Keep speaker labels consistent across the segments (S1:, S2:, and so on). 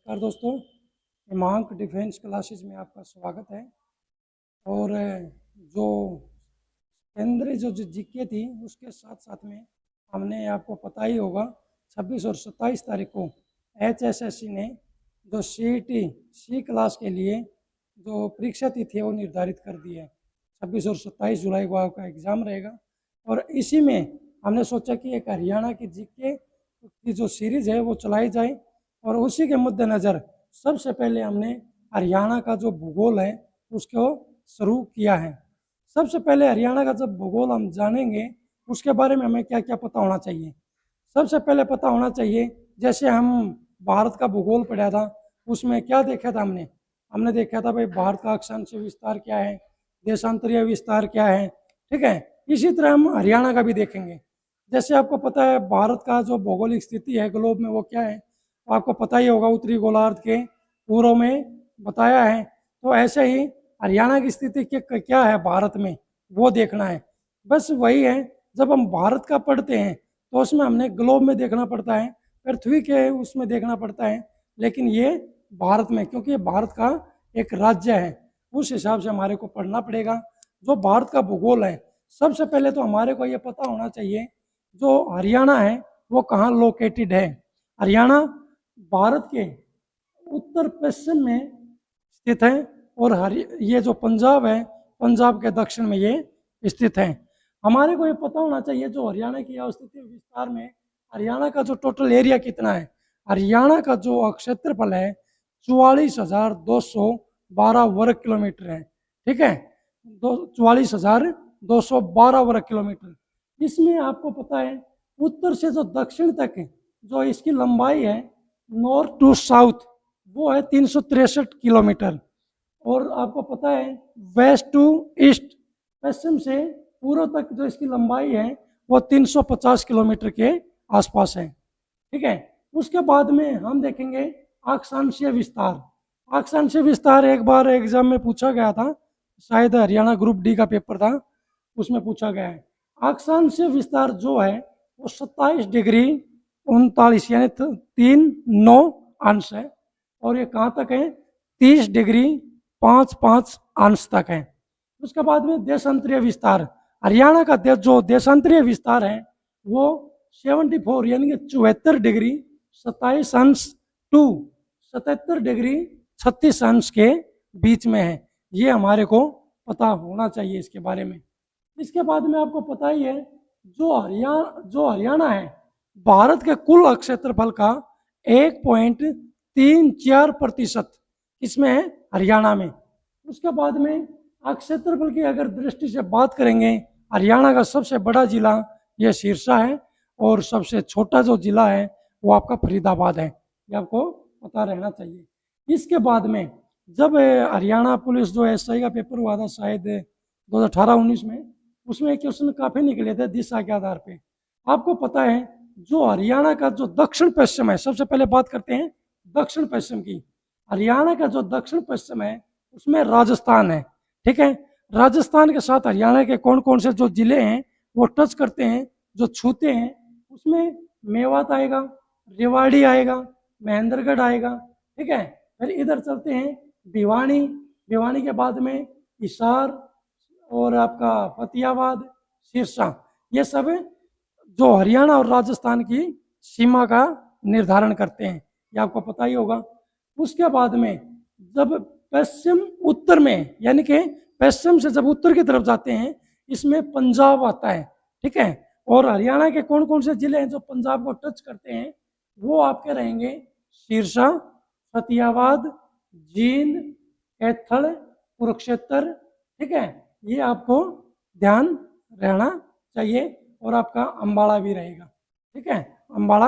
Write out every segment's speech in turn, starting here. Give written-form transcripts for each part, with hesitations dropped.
S1: नमस्कार दोस्तों, हिमांक defence classes में आपका स्वागत है। और जो केंद्रीय जो जीके थी उसके साथ साथ में हमने आपको पता ही होगा 26 और 27 तारीख को HSSC ने जो CET सी क्लास के लिए जो परीक्षा तिथि है वो निर्धारित कर दी है। 26 और 27 जुलाई को आपका एग्ज़ाम रहेगा। और इसी में हमने सोचा कि एक हरियाणा की जीके की जो सीरीज़ है वो चलाई जाए। और उसी के मद्देनज़र सबसे पहले हमने हरियाणा का जो भूगोल है उसको शुरू किया है। सबसे पहले हरियाणा का जब भूगोल हम जानेंगे उसके बारे में हमें क्या क्या पता होना चाहिए। सबसे पहले पता होना चाहिए, जैसे हम भारत का भूगोल पढ़ा था उसमें क्या देखा था हमने हमने देखा था भाई भारत का अक्षांशीय विस्तार क्या है, देशांतरीय विस्तार क्या है। ठीक है, इसी तरह हम हरियाणा का भी देखेंगे। जैसे आपको पता है भारत का जो भौगोलिक स्थिति है ग्लोब में वो क्या है, तो आपको पता ही होगा उत्तरी गोलार्ध के पूर्व में बताया है। तो ऐसे ही हरियाणा की स्थिति क्या है भारत में वो देखना है। बस वही है, जब हम भारत का पढ़ते हैं तो उसमें हमने ग्लोब में देखना पड़ता है, पृथ्वी के उसमें देखना पड़ता है, लेकिन ये भारत में क्योंकि ये भारत का एक राज्य है उस हिसाब से हमारे को पढ़ना पड़ेगा। जो भारत का भूगोल है सबसे पहले तो हमारे को ये पता होना चाहिए जो हरियाणा है वो कहाँ लोकेटेड है। हरियाणा भारत के उत्तर पश्चिम में स्थित है और ये जो पंजाब है पंजाब के दक्षिण में ये स्थित है। हमारे को ये पता होना चाहिए जो हरियाणा की अवस्थिति विस्तार में हरियाणा का जो टोटल एरिया कितना है। हरियाणा का जो क्षेत्रफल है 44,212 वर्ग किलोमीटर है। ठीक है, 44,212 वर्ग किलोमीटर। इसमें आपको पता है उत्तर से जो दक्षिण तक जो इसकी लंबाई है नॉर्थ टू साउथ वो है 363 किलोमीटर। और आपको पता है वेस्ट टू ईस्ट पश्चिम से पूर्व तक जो इसकी लंबाई है वो 350 किलोमीटर के आसपास है। ठीक है, उसके बाद में हम देखेंगे अक्षांशीय विस्तार। अक्षांशीय विस्तार एक बार एग्जाम में पूछा गया था, शायद हरियाणा ग्रुप डी का पेपर था उसमें पूछा गया है। अक्षांशीय विस्तार जो है वो 27 डिग्री 39 यानी 3 9 अंश है। और ये कहाँ तक है 30 डिग्री 5 5 अंश तक है। उसके बाद में देशांतरीय विस्तार, हरियाणा का जो देशांतरीय विस्तार है वो 74 यानी कि 74 डिग्री 27 अंश टू 77 डिग्री 36 अंश के बीच में है। ये हमारे को पता होना चाहिए इसके बारे में। इसके बाद में आपको पता ही है जो हरियाणा है भारत के कुल क्षेत्रफल का 1.34% इसमें है हरियाणा में। उसके बाद में क्षेत्रफल की अगर दृष्टि से बात करेंगे हरियाणा का सबसे बड़ा जिला यह सिरसा है और सबसे छोटा जो जिला है वो आपका फरीदाबाद है। ये आपको पता रहना चाहिए। इसके बाद में जब हरियाणा पुलिस जो SI का पेपर हुआ था शायद 2018-19 में, उसमें क्वेश्चन काफ़ी निकले थे दिशा के आधार पे। आपको पता है जो हरियाणा का जो दक्षिण पश्चिम है, सबसे पहले बात करते हैं दक्षिण पश्चिम की। हरियाणा का जो दक्षिण पश्चिम है उसमें राजस्थान है। ठीक है, राजस्थान के साथ हरियाणा के कौन कौन से जो जिले हैं वो टच करते हैं, जो छूते हैं, उसमें मेवात आएगा, रेवाड़ी आएगा, महेंद्रगढ़ आएगा। ठीक है, फिर इधर चलते हैं भिवानी, भिवानी के बाद में हिसार और आपका फतेहाबाद, सिरसा। ये सब जो हरियाणा और राजस्थान की सीमा का निर्धारण करते हैं, ये आपको पता ही होगा। उसके बाद में जब पश्चिम उत्तर में यानी कि पश्चिम से जब उत्तर की तरफ जाते हैं इसमें पंजाब आता है। ठीक है, और हरियाणा के कौन कौन से जिले हैं जो पंजाब को टच करते हैं वो आपके रहेंगे सिरसा, फतेहाबाद, जींद, कैथल, कुरुक्षेत्र। ठीक है, ये आपको ध्यान रहना चाहिए। और आपका अम्बाड़ा भी रहेगा। ठीक है, अम्बाड़ा।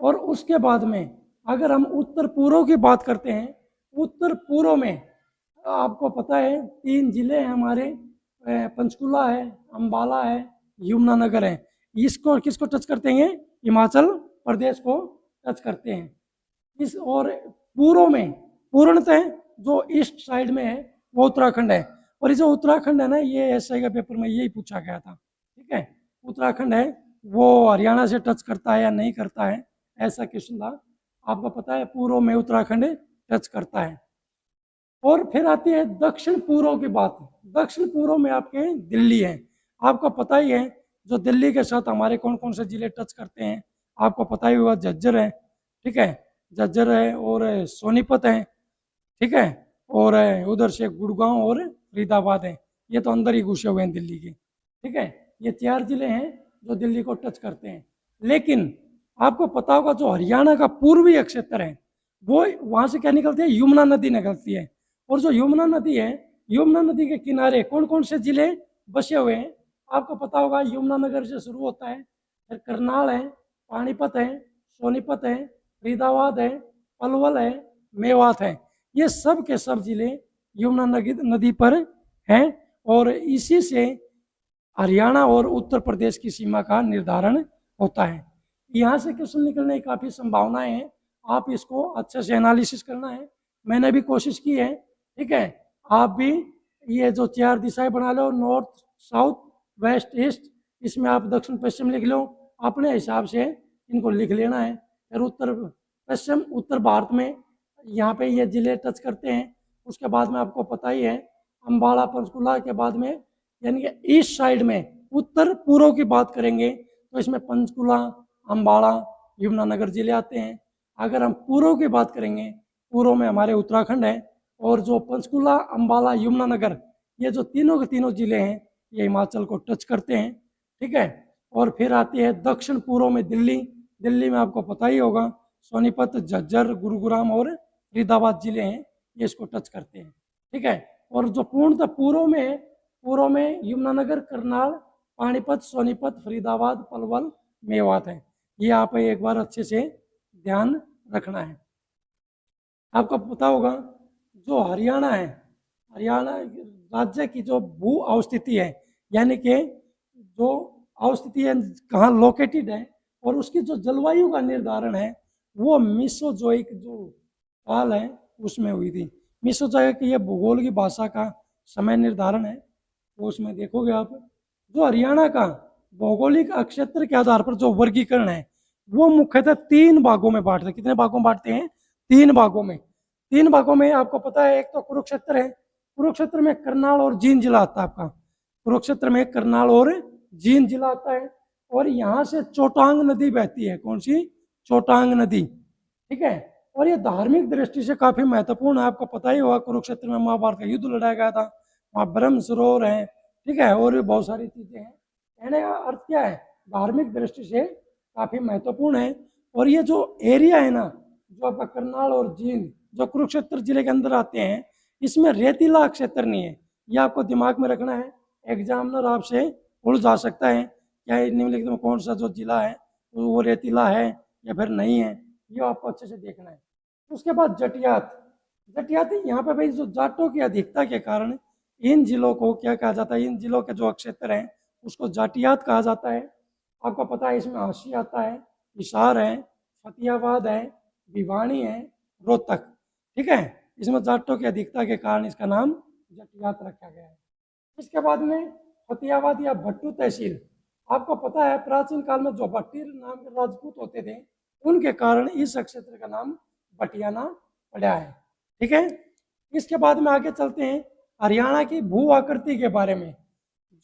S1: और उसके बाद में अगर हम उत्तर पूर्व की बात करते हैं, उत्तर पूर्व में आपको पता है 3 जिले हैं हमारे, पंचकुला है, अम्बाला है, यमुनानगर है। इसको किसको टच करते हैं, हिमाचल प्रदेश को टच करते हैं। इस और पूर्व में पूर्णतः जो ईस्ट साइड में है वो उत्तराखंड है। और ये जो उत्तराखंड है ना, ये SI का पेपर में यही पूछा गया था। ठीक है, उत्तराखंड है वो हरियाणा से टच करता है या नहीं करता है, ऐसा क्वेश्चन था। आपको पता है पूर्व में उत्तराखंड टच करता है। और फिर आती है दक्षिण पूर्व की बात। दक्षिण पूर्व में आपके दिल्ली है। आपको पता ही है जो दिल्ली के साथ हमारे कौन कौन से जिले टच करते हैं, आपको पता ही होगा, झज्जर है, ठीक है, झज्जर है और सोनीपत है, ठीक है, और उधर से गुड़गांव और फरीदाबाद है। ये तो अंदर ही घुसे हुए हैं दिल्ली के, ठीक है। ये 4 जिले हैं जो दिल्ली को टच करते हैं। लेकिन आपको पता होगा जो हरियाणा का पूर्वी क्षेत्र है वो वहां से क्या निकलती है, यमुना नदी निकलती है। और जो यमुना नदी है, यमुना नदी के किनारे कौन कौन से जिले बसे हुए हैं, आपको पता होगा, यमुना नगर से शुरू होता है, फिर करनाल है, पानीपत है, सोनीपत है, फरीदाबाद है, पलवल है, मेवात है। ये सब के सब जिले यमुना नदी पर हैं। और इसी से हरियाणा और उत्तर प्रदेश की सीमा का निर्धारण होता है। यहाँ से क्वेश्चन निकलने की काफ़ी संभावनाएं हैं। आप इसको अच्छे से एनालिसिस करना है, मैंने भी कोशिश की है, ठीक है। आप भी ये जो 4 दिशाएं बना लो, नॉर्थ, साउथ, वेस्ट, ईस्ट, इसमें आप दक्षिण पश्चिम लिख लो, अपने हिसाब से इनको लिख लेना है। फिर उत्तर पश्चिम, उत्तर भारत में यहाँ पे ये जिले टच करते हैं। उसके बाद में आपको पता ही है अम्बाला पंचकुला के बाद में, यानी कि ईस्ट साइड में उत्तर पूर्व की बात करेंगे तो इसमें पंचकुला, अम्बाला, यमुनानगर जिले आते हैं। अगर हम पूर्व की बात करेंगे, पूर्व में हमारे उत्तराखंड है, और जो पंचकुला, अम्बाला, यमुनानगर, ये जो तीनों के तीनों जिले हैं ये हिमाचल को टच करते हैं, ठीक है। और फिर आती है दक्षिण पूर्व में दिल्ली। दिल्ली में आपको पता ही होगा सोनीपत, झज्जर, गुरुग्राम और फरीदाबाद जिले हैं, ये इसको टच करते हैं, ठीक है। और जो पूर्णतः पूर्व में है, पूर्व में यमुनानगर, करनाल, पानीपत, सोनीपत, फरीदाबाद, पलवल, मेवात है। ये आप एक बार अच्छे से ध्यान रखना है। आपको पता होगा जो हरियाणा है, हरियाणा राज्य की जो भू अवस्थिति है, यानी कि जो अवस्थिति है कहाँ लोकेटेड है, और उसकी जो जलवायु का निर्धारण है वो मीसोजोइक जो काल है उसमें हुई थी। मीसोजोइक ये भूगोल की भाषा का समय निर्धारण है। तो उसमें देखोगे आप जो हरियाणा का भौगोलिक क्षेत्र के आधार पर जो वर्गीकरण है वो मुख्यतः 3 भागों में बांटते हैं। कितने भागों में बांटते हैं? 3 भागों में। 3 भागों में आपको पता है, एक तो कुरुक्षेत्र है, कुरुक्षेत्र में करनाल और जींद जिला आता है आपका, कुरुक्षेत्र में करनाल और जींद जिला आता है। और यहाँ से चोटांग नदी बहती है। कौन सी? चोटांग नदी, ठीक है। और ये धार्मिक दृष्टि से काफी महत्वपूर्ण है। आपको पता ही होगा कुरुक्षेत्र में महाभारत का युद्ध लड़ाया गया था, वहाँ ब्रह्म सरोवर है, ठीक है, और भी बहुत सारी चीजें हैं। कहने का अर्थ क्या है, धार्मिक दृष्टि से काफी महत्वपूर्ण है। और ये जो एरिया है ना, जो आपका करनाल और जींद जो कुरुक्षेत्र जिले के अंदर आते हैं, इसमें रेतीला क्षेत्र नहीं है। ये आपको दिमाग में रखना है, एग्जामिनर आपसे उड़ जा सकता है क्या निम्नलिखित में कौन सा जो जिला है वो रेतीला है या फिर नहीं है, ये आपको अच्छे से देखना है। उसके बाद जटियात। जटियात यहाँ पे भाई जो जाटों की अधिकता के कारण इन जिलों को क्या कहा जाता है, इन जिलों के जो क्षेत्र हैं उसको जाटियात कहा जाता है। आपको पता है इसमें हांसी आता है, हिसार है, फतेहाबाद है, भिवानी है, रोहतक, ठीक है। इसमें जाटों की अधिकता के कारण इसका नाम जटियात रखा गया है। इसके बाद में फतेहाबाद या भट्टू तहसील। आपको पता है प्राचीन काल में जो भट्टीर नाम के राजपूत होते थे उनके कारण इस क्षेत्र का नाम बटियाना पड़ा है, ठीक है। इसके बाद में आगे चलते हैं हरियाणा की भू आकृति के बारे में।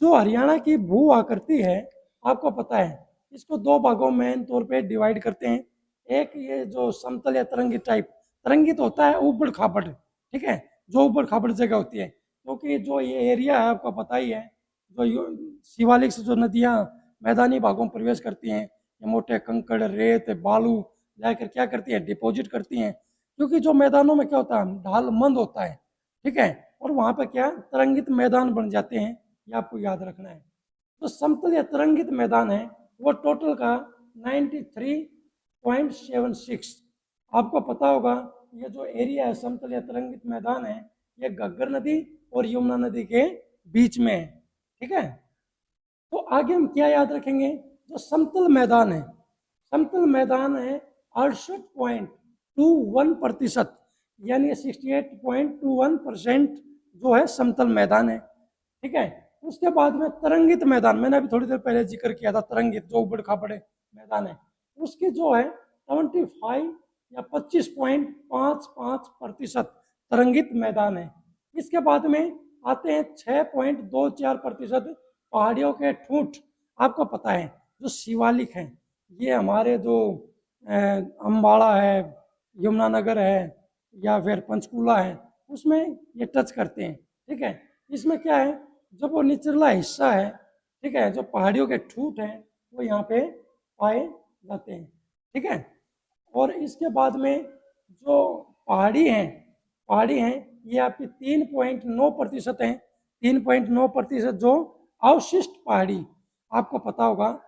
S1: जो हरियाणा की भू आकृति है आपको पता है इसको 2 भागों में मेन तौर पे डिवाइड करते हैं। एक ये जो समतल या तरंगित टाइप, तरंगित होता है ऊबड़ खाबड़, ठीक है, जो ऊबड़ खाबड़ जगह होती है, क्योंकि जो ये एरिया है आपको पता ही है, जो शिवालिक से जो नदियाँ मैदानी भागों में प्रवेश करती हैं, ये मोटे कंकड़, रेत, बालू लाकर क्या करती है, डिपॉजिट करती हैं। क्योंकि जो मैदानों में क्या होता है, ढाल मंद होता है, ठीक है, और वहाँ पर क्या तरंगित मैदान बन जाते हैं, ये आपको याद रखना है। तो समतल या तरंगित मैदान है वो टोटल का 93.76। आपको पता होगा ये जो एरिया है समतल या तरंगित मैदान है ये घग्गर नदी और यमुना नदी के बीच में है, ठीक है। तो आगे हम क्या याद रखेंगे, जो समतल मैदान है, समतल मैदान है 68.21%, यानी 68.21% जो है समतल मैदान है, ठीक है। उसके बाद में तरंगित मैदान, मैंने अभी थोड़ी देर पहले जिक्र किया था, तरंगित जो उबड़ खाबड़ मैदान है, उसकी जो है या 25.55% तरंगित मैदान है। इसके बाद में आते हैं 6.24% पहाड़ियों के ठूंठ। आपको पता है जो शिवालिक हैं ये हमारे जो अम्बाड़ा है, यमुनानगर है या फिर पंचकूला है उसमें ये टच करते हैं। ठीक है, इसमें क्या है, जब वो निचला हिस्सा है, ठीक है, जो पहाड़ियों के ठूंठ हैं वो यहाँ पे पाए जाते हैं। ठीक है, और इसके बाद में जो पहाड़ी हैं ये आपकी 3.9% हैं। 3.9% जो अवशिष्ट पहाड़ी, आपको पता होगा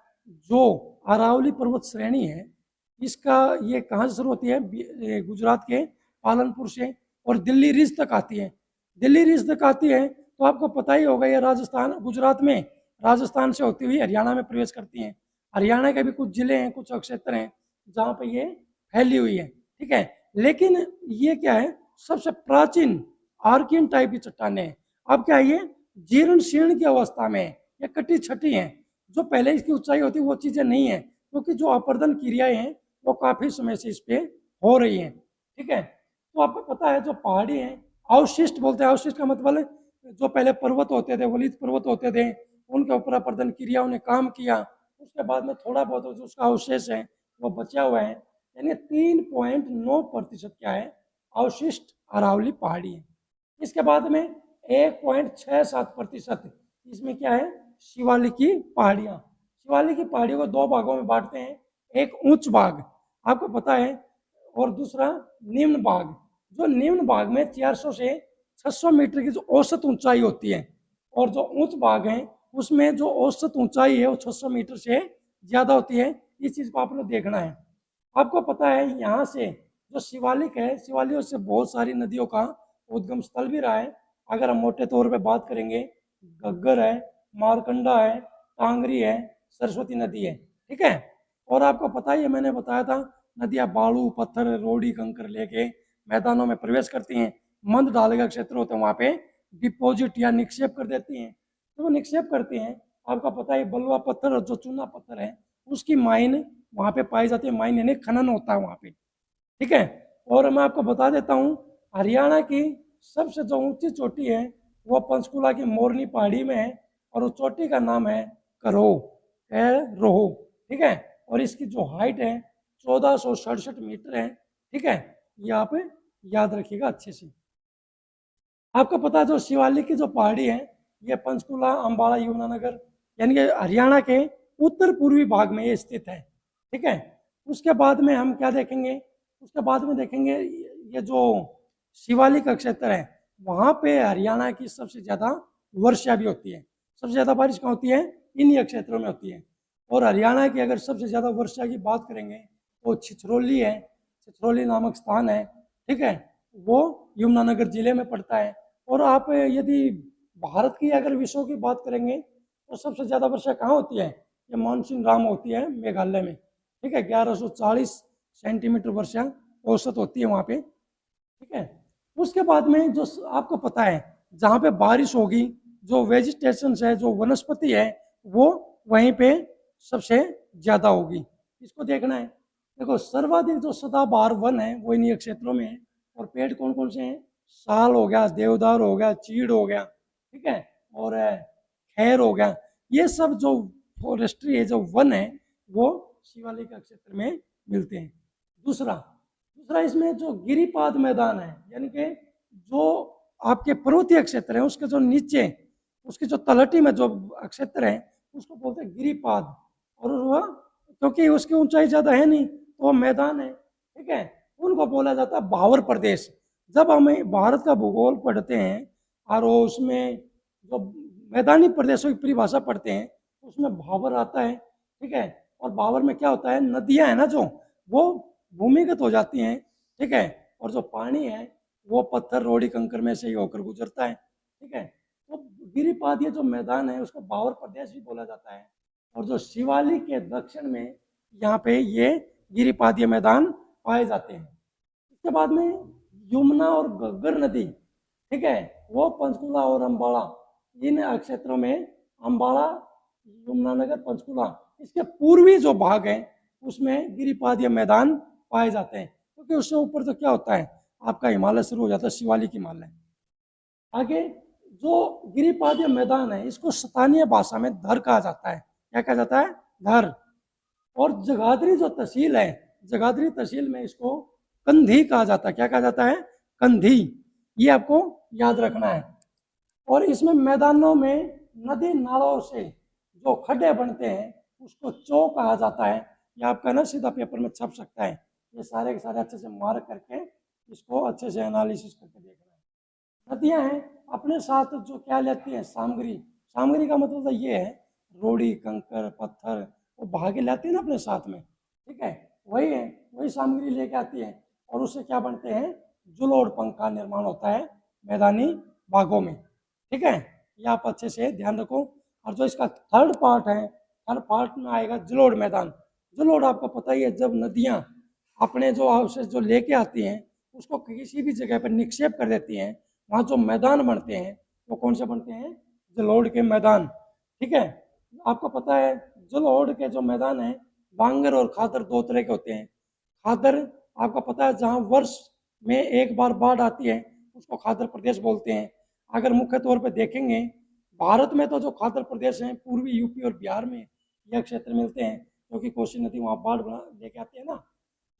S1: जो अरावली पर्वत श्रेणी है इसका ये कहाँ से शुरू होती है, गुजरात के पालनपुर से और दिल्ली रिज तक आती है। दिल्ली रिज तक आती है तो आपको पता ही होगा ये राजस्थान, गुजरात में राजस्थान से होती हुई हरियाणा में प्रवेश करती हैं। हरियाणा के भी कुछ जिले हैं, कुछ क्षेत्र हैं जहाँ पे ये फैली हुई है। ठीक है, लेकिन ये क्या है, सबसे प्राचीन आर्कियन टाइप की चट्टानें हैं। अब क्या है, ये जीर्ण शीर्ण की अवस्था में है, ये कटी छटी हैं। जो पहले इसकी ऊंचाई होती है वो चीजें नहीं है, क्योंकि जो अपर्दन क्रियाएं हैं वो काफी समय से इस पे हो रही हैं। ठीक है, तो आपको पता है जो पहाड़ी हैं अवशिष्ट बोलते हैं। अवशिष्ट का मतलब है जो पहले पर्वत होते थे, वलित पर्वत होते थे, उनके ऊपर अपर्दन क्रियाओं ने काम किया, उसके बाद में थोड़ा बहुत जो उसका अवशेष है वो बचा हुआ है। यानी 3.9% क्या है, अवशिष्ट अरावली पहाड़ी है। इसके बाद में 1.67% इसमें क्या है, शिवालिक की पहाड़ियाँ। शिवालिक की पहाड़ियों को दो भागों में बांटते हैं, एक उच्च भाग आपको पता है और दूसरा निम्न भाग। जो निम्न भाग में 400 से 600 मीटर की जो औसत ऊंचाई होती है, और जो उच्च भाग है उसमें जो औसत ऊंचाई है वो 600 मीटर से ज़्यादा होती है। इस चीज़ को आपने देखना है। आपको पता है यहाँ से जो शिवालिक है, शिवालियों से बहुत सारी नदियों का उद्गम स्थल भी रहा है। अगर हम मोटे तौर पे बात करेंगे, घग्गर है, मारकंडा है, टांगरी है, सरस्वती नदी है। ठीक है, और आपको पता ही है, मैंने बताया था नदियाँ बालू पत्थर रोड़ी कंकर लेके मैदानों में प्रवेश करती हैं। मंद ढाल का क्षेत्र होता है वहाँ पे डिपॉजिट या निक्षेप कर देती हैं। तो वो निक्षेप करती हैं, आपका पता है बलुआ पत्थर और जो चूना पत्थर है उसकी माइन वहाँ पे पाई जाती है। माइन यानी खनन होता है वहाँ पे। ठीक है, और मैं आपको बता देता हूँ हरियाणा की सबसे जो ऊंची चोटी है वो पंचकुला की मोरनी पहाड़ी में है, और उस चोटी का नाम है करोह। ठीक है, और इसकी जो हाइट है 1467 मीटर है। ठीक है, ये आप याद रखिएगा अच्छे से। आपको पता है जो शिवालिक की जो पहाड़ी है ये पंचकुला अम्बाड़ा यमुनानगर यानी कि हरियाणा के उत्तर पूर्वी भाग में ये स्थित है। ठीक है, उसके बाद में हम क्या देखेंगे, उसके बाद में देखेंगे ये जो शिवालिक का क्षेत्र है वहाँ पे हरियाणा की सबसे ज़्यादा वर्षा भी होती है। सबसे ज़्यादा बारिश कहाँ होती है, इन्हीं क्षेत्रों में होती है। और हरियाणा की अगर सबसे ज़्यादा वर्षा की बात करेंगे तो छिछरौली है, छिछरौली नामक स्थान है। ठीक है, वो यमुनानगर जिले में पड़ता है। और आप यदि भारत की अगर विषयों की बात करेंगे तो सबसे ज़्यादा वर्षा कहाँ होती है, ये मानसून राम होती है मेघालय में। ठीक है, 1140 सेंटीमीटर वर्षा औसत होती है वहाँ पे। ठीक है, उसके बाद में जो आपको पता है जहाँ पे बारिश होगी, जो वेजिटेशन है, जो वनस्पति है, वो वहीं पे सबसे ज़्यादा होगी। इसको देखना है। देखो सर्वाधिक जो सदाबहार वन है वो इन्हीं क्षेत्रों में है। और पेड़ कौन कौन से हैं, साल हो गया, देवदार हो गया, चीड़ हो गया, ठीक है, और खैर हो गया। ये सब जो फॉरेस्ट्री है, जो वन है, वो शिवालिक क्षेत्र में मिलते हैं। दूसरा दूसरा इसमें जो गिरिपाद मैदान है, यानी कि जो आपके पर्वतीय क्षेत्र है उसके जो नीचे उसकी जो तलहटी में जो क्षेत्र है उसको बोलते हैं गिरिपाद। और वह क्योंकि उसकी ऊंचाई ज़्यादा है नहीं तो वो मैदान है। ठीक है, उनको बोला जाता है भावर प्रदेश। जब हम भारत का भूगोल पढ़ते हैं और वो उसमें जो मैदानी प्रदेशों की परिभाषा पढ़ते हैं उसमें भावर आता है। ठीक है, और भावर में क्या होता है, नदियां है ना जो वो भूमिगत हो जाती हैं। ठीक है, और जो पानी है वो पत्थर रोड़ी कंकर में से ही होकर गुजरता है। ठीक है, तो गिरिपाद ये जो मैदान है उसको भावर प्रदेश भी बोला जाता है। और जो शिवालिक के दक्षिण में यहाँ पे ये गिरिपादीय मैदान पाए जाते हैं। इसके बाद में यमुना और घग्गर नदी, ठीक है, वो पंचकुला और अम्बाड़ा इन क्षेत्रों में, अम्बाड़ा, यमुनानगर, पंचकुला, इसके पूर्वी जो भाग है उसमें गिरिपादीय मैदान पाए जाते हैं। क्योंकि उससे ऊपर तो क्या होता है, आपका हिमालय शुरू हो जाता है, शिवालिक हिमालय। आगे जो गिरिपादीय मैदान है इसको स्थानीय भाषा में धर कहा जाता है। क्या कहा जाता है? धर। और जगाधरी जो तहसील है, जगाधरी तहसील में इसको कंधी कहा जाता है। क्या कहा जाता है? कंधी। ये आपको याद रखना है। और इसमें मैदानों में नदी नालों से जो खड्डे बनते हैं उसको चौ कहा जाता है। ये आपका ना सीधा पेपर में छप सकता है। ये सारे के सारे अच्छे से मार्क करके इसको अच्छे से एनालिसिस करके देखना है। नदियां हैं अपने साथ जो क्या लेती हैं? सामग्री। सामग्री का मतलब ये है रोड़ी, कंकर, पत्थर, वो भागे लाती है ना अपने साथ में, ठीक है, वही है, वही सामग्री लेके आती है। और उससे क्या बनते हैं? जुलोड़ पंख का निर्माण होता है मैदानी भागों में, ठीक है। ये आप अच्छे से ध्यान रखो। और जो इसका थर्ड पार्ट है, थर्ड पार्ट में आएगा जलोढ़ मैदान। जलोढ़ आपको पता ही है, जब नदियां अपने जो अवशेष जो लेके आती हैं उसको किसी भी जगह पर निक्षेप कर देती हैं, वहाँ जो मैदान बनते हैं वो कौन से बनते हैं? जलोढ़ के मैदान, ठीक है। आपको पता है जलोढ़ के जो मैदान है, बांगर और खादर दो तरह के होते हैं। खादर आपको पता है जहाँ वर्ष में एक बार बाढ़ आती है उसको खादर प्रदेश बोलते हैं। अगर मुख्य तौर पर देखेंगे भारत में तो जो खादर प्रदेश हैं पूर्वी यूपी और बिहार में यह क्षेत्र मिलते हैं, क्योंकि कोसी नदी वहाँ बाढ़ लेके आती है ना।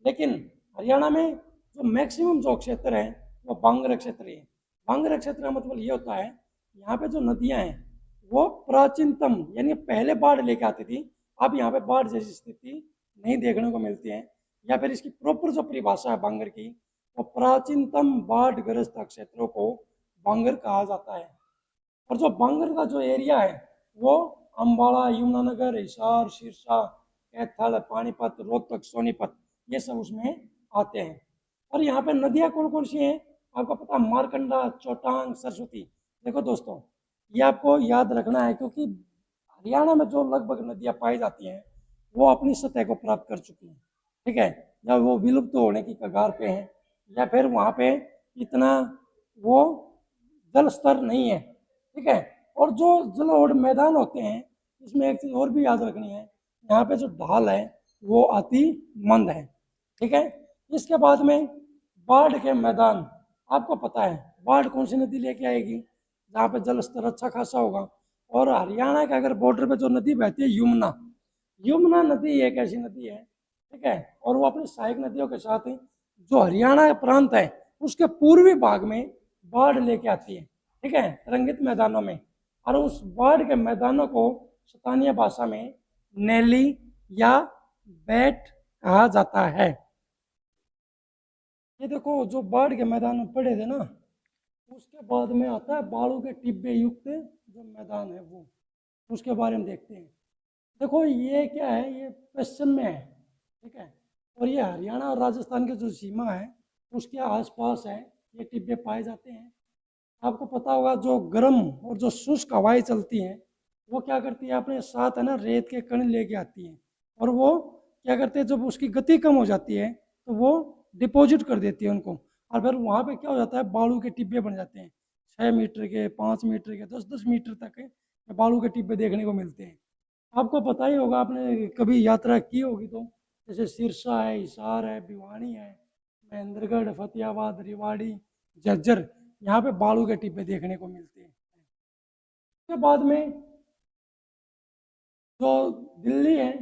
S1: लेकिन हरियाणा में जो मैक्सिमम जो क्षेत्र है वो बांगर क्षेत्र है। बांगर क्षेत्र का मतलब ये होता है यहाँ पे जो नदियाँ हैं वो प्राचीनतम, यानी पहले बाढ़ लेके आती थी, अब यहाँ पे बाढ़ जैसी स्थिति नहीं देखने को मिलती है। या फिर इसकी प्रॉपर जो परिभाषा है बांगर की, वो प्राचीनतम बाढ़ ग्रस्त क्षेत्रों को बांगर कहा जाता है। और जो बांगर का जो एरिया है वो अम्बाला, यमुनानगर, हिसार, सिरसा, कैथल, पानीपत, रोहतक, सोनीपत, ये सब उसमें आते हैं। और यहाँ पे नदियाँ कौन कौन सी हैं आपको पता? मारकंडा, चौटांग, सरस्वती। देखो दोस्तों, ये आपको याद रखना है, क्योंकि हरियाणा में जो लगभग नदियाँ पाई जाती हैं वो अपनी सतह को प्राप्त कर चुकी हैं, ठीक है, या वो विलुप्त होने की कगार पे हैं, या फिर वहाँ पे इतना वो जल स्तर नहीं है, ठीक है। और जो जलोढ़ मैदान होते हैं इसमें एक चीज़ और भी याद रखनी है, यहाँ पे जो ढाल है वो अति मंद है, ठीक है। इसके बाद में बाढ़ के मैदान, आपको पता है बाढ़ कौन सी नदी लेके आएगी? जहाँ पे जल स्तर अच्छा खासा होगा। और हरियाणा के अगर बॉर्डर पे जो नदी बहती है यमुना, यमुना नदी एक ऐसी नदी है, ठीक है, और वो अपनी सहायक नदियों के साथ जो हरियाणा का प्रांत है उसके पूर्वी भाग में बाढ़ लेके आती है, ठीक है, तरंगित मैदानों में। और उस बाढ़ के मैदानों को स्थानीय भाषा में नैली या बैट कहा जाता है। ये देखो जो बाढ़ के मैदान में पड़े थे ना, उसके बाद में आता है बालू के टिब्बे युक्त जो मैदान है वो, उसके बारे में देखते हैं। देखो ये क्या है, ये पश्चिम में है, ठीक है, और ये हरियाणा और राजस्थान की जो सीमा है उसके आसपास है, ये टिब्बे पाए जाते हैं। आपको पता होगा जो गर्म और जो शुष्क हवाएं चलती हैं वो क्या करती है अपने साथ है ना रेत के कण लेके आती हैं, और वो क्या करते हैं जब उसकी गति कम हो जाती है तो वो डिपॉजिट कर देती है उनको, और फिर वहाँ पे क्या हो जाता है बालू के टिब्बे बन जाते हैं। 6 मीटर के, 5 मीटर के, 10-10 मीटर तक के बालू के टिब्बे देखने को मिलते हैं। आपको पता ही होगा, आपने कभी यात्रा की होगी तो, जैसे सिरसा है, हिसार है, भिवानी है, महेंद्रगढ़, फतेहाबाद, रेवाड़ी, झज्जर, यहाँ पे बालू के टिब्बे देखने को मिलते हैं। उसके बाद में जो दिल्ली है,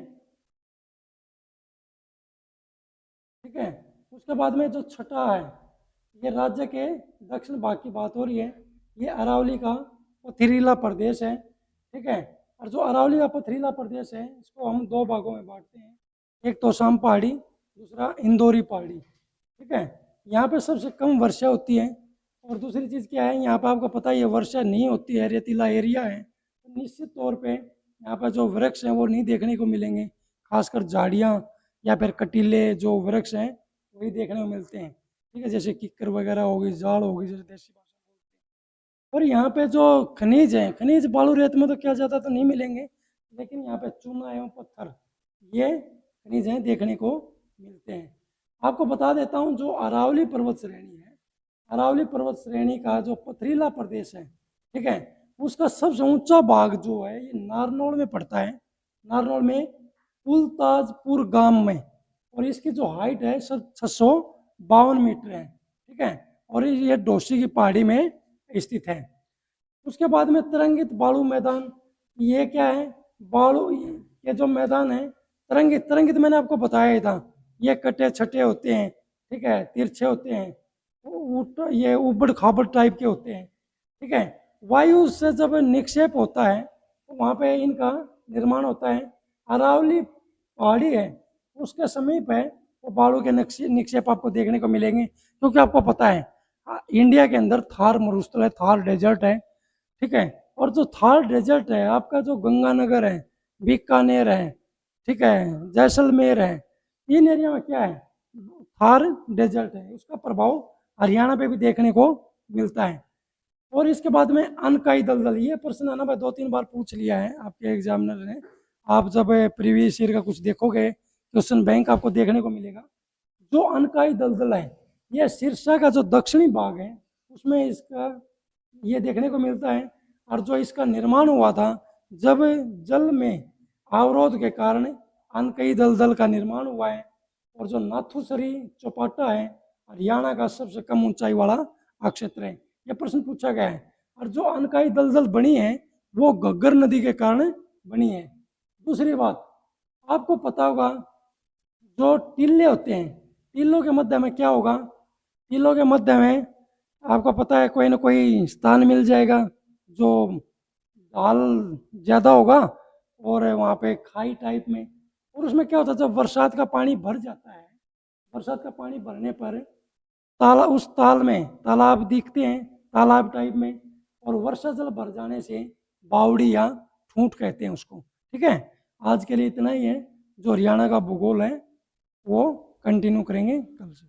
S1: ठीक है, उसके बाद में जो छठा है, ये राज्य के दक्षिण भाग की बात हो रही है, ये अरावली का पथरीला प्रदेश है, ठीक है। और जो अरावली का पथरीला प्रदेश है इसको हम दो भागों में बांटते हैं, एक तोशाम पहाड़ी, दूसरा इंदौरी पहाड़ी, ठीक है। यहाँ पे सबसे कम वर्षा होती है, और दूसरी चीज़ क्या है, यहाँ पे आपको पता ही है वर्षा नहीं होती है, रेतीला एरिया है, तो निश्चित तौर पे यहाँ पे जो वृक्ष हैं वो नहीं देखने को मिलेंगे, खासकर झाड़ियाँ या फिर कटीले जो वृक्ष हैं वही देखने को मिलते हैं, ठीक है, जैसे किक्कर वगैरह होगी, जाड़ होगी, जैसे देसी भाषा में बोलते हैं। और यहाँ पे जो खनिज हैं, खनिज बालू रेत में तो क्या ज़्यादा तो नहीं मिलेंगे, लेकिन यहाँ पे चूना एवं पत्थर ये खनिज हैं देखने को मिलते हैं। आपको बता देता हूँ जो अरावली पर्वत श्रेणी है, अरावली पर्वत श्रेणी का जो पथरीला प्रदेश है, ठीक है, उसका सबसे ऊंचा भाग जो है ये नारनौल में पड़ता है, नारनौल में पुलताजपुर गांव में, और इसकी जो हाइट है सर 600 52 मीटर है, ठीक है। और ये डोसी की पहाड़ी में स्थित है। उसके बाद में तरंगित बालू मैदान, ये क्या है, बालू, ये जो मैदान है तरंगित, तरंगित मैंने आपको बताया ही था, ये कटे छटे होते हैं, ठीक है, तिरछे होते हैं, ये उबड़ खाबड़ टाइप के होते हैं, ठीक है। वायु से जब निक्षेप होता है तो वहाँ पे इनका निर्माण होता है। अरावली पहाड़ी है, उसके समीप है, वो बालू के निक्षेप आपको देखने को मिलेंगे, क्योंकि आपको पता है इंडिया के अंदर थार मरुस्थल है, थार डेजर्ट है, ठीक है। और जो थार डेजर्ट है, आपका जो गंगानगर है, बीकानेर है, ठीक है, जैसलमेर है, इन एरिया में क्या है, थार डेजर्ट है, उसका प्रभाव हरियाणा पे भी देखने को मिलता है। और इसके बाद में अनकाई दलदल, ये प्रश्न है ना भाई 2-3 बार पूछ लिया है आपके एग्जामिनर ने। आप जब प्रीवियस ईयर का कुछ देखोगे, क्वेश्चन बैंक आपको देखने को मिलेगा। जो अनकाई दलदल है, यह सिरसा का जो दक्षिणी भाग है उसमें इसका ये देखने को मिलता है। और जो इसका निर्माण हुआ था, जब जल में अवरोध के कारण अनकई दलदल का निर्माण हुआ है। और जो नाथुसरी चौपाटा है, हरियाणा का सबसे कम ऊंचाई वाला क्षेत्र है, यह प्रश्न पूछा गया है। और जो अनकाई दलदल बनी है वो घग्गर नदी के कारण बनी है। दूसरी बात, आपको पता होगा जो टीले होते हैं, टीलों के मध्य में क्या होगा, टीलों के मध्य में आपको पता है कोई ना कोई स्थान मिल जाएगा जो ढाल ज़्यादा होगा, और वहाँ पे खाई टाइप में। और उसमें क्या होता है, जब बरसात का पानी भर जाता है, बरसात का पानी भरने पर उस ताल में तालाब दिखते हैं, तालाब टाइप में। और वर्षा जल भर जाने से बावड़ी या ठूंठ कहते हैं उसको, ठीक है। आज के लिए इतना ही है। जो हरियाणा का भूगोल है वो कंटिन्यू करेंगे कल से।